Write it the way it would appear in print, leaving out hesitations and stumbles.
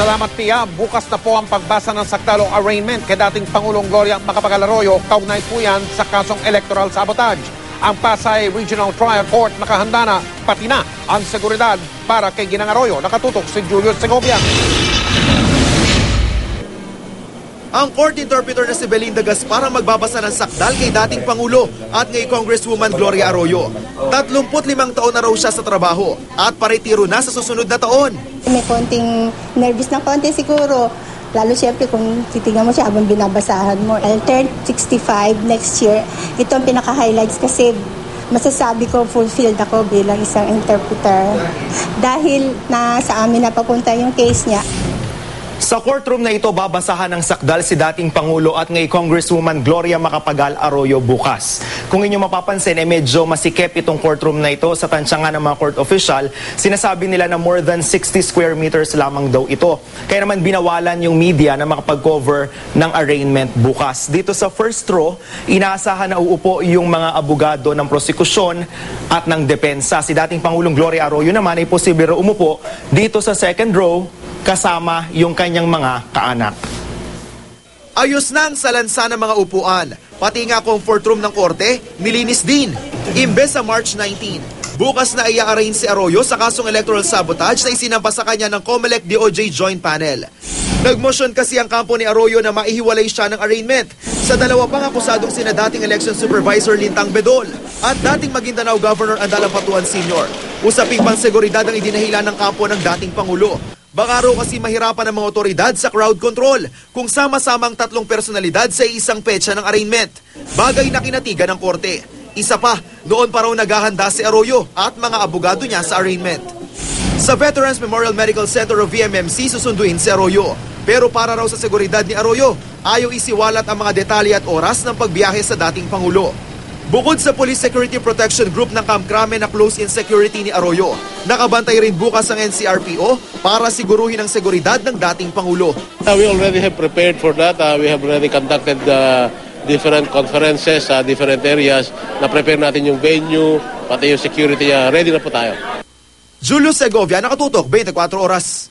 Salamat, Pia. Bukas na po ang pagbasa ng sakdalong arraignment kay dating Pangulong Gloria Macapagal Arroyo. Kaugnay po yan sa kasong electoral sabotage. Ang Pasay Regional Trial Court nakahanda na, pati na ang seguridad para kay Ginang Arroyo. Nakatutok si Julius Segovia. Ang court interpreter na si Belinda Gaspar ang magbabasa ng sakdal kay dating Pangulo at ngay Congresswoman Gloria Arroyo. 35 taon na raw siya sa trabaho at paretiro na sa susunod na taon. May konting nervous na konti siguro. Lalo siyempre kung titignan mo siya habang binabasahan mo. I'll turn 65 next year. Ito ang pinaka-highlights kasi masasabi ko fulfilled ako bilang isang interpreter. Dahil na sa amin napapunta yung case niya. Sa courtroom na ito, babasahan ng sakdal si dating Pangulo at ngay Congresswoman Gloria Macapagal Arroyo bukas. Kung inyo mapapansin, medyo masikip itong courtroom na ito sa tansya nga ng mga court official. Sinasabi nila na more than 60 square meters lamang daw ito. Kaya naman binawalan yung media na makapag-cover ng arraignment bukas. Dito sa first row, inaasahan na uupo yung mga abogado ng prosekusyon at ng depensa. Si dating Pangulong Gloria Arroyo naman ay posible raw umupo dito sa second row kasama yung kanyang mga kaanak. Ayos na ang salansa ng mga upuan. Pati nga comfort room ng korte, nilinis din. Imbes sa March 19, bukas na i-arraign si Arroyo sa kasong electoral sabotage na isinampa sa kanya ng COMELEC DOJ Joint Panel. Nagmotion kasi ang kampo ni Arroyo na maihiwalay siya ng arraignment sa dalawa pang akusadong sina dating election supervisor Lintang Bedol at dating Maguindanao Governor Andalang Patuan Sr. Usaping pang-seguridad ang idinahila ng kampo ng dating Pangulo. Baka raw kasi mahirapan ang mga otoridad sa crowd control kung sama-samang tatlong personalidad sa isang petsa ng arraignment. Bagay na kinatigan ng korte. Isa pa, noon pa raw naghahanda si Arroyo at mga abogado niya sa arraignment. Sa Veterans Memorial Medical Center o VMMC susunduin si Arroyo. Pero para raw sa seguridad ni Arroyo, ayaw isiwalat ang mga detalye at oras ng pagbiyahe sa dating Pangulo. Bukod sa Police Security Protection Group ng Camp Crame na close-in security ni Arroyo, nakabantay rin bukas ang NCRPO para siguruhin ang seguridad ng dating Pangulo. We already have prepared for that. We have already conducted different conferences sa different areas. Na-prepare natin yung venue, pati yung security. Ready na po tayo. Julius Segovia, nakatutok, 24 oras.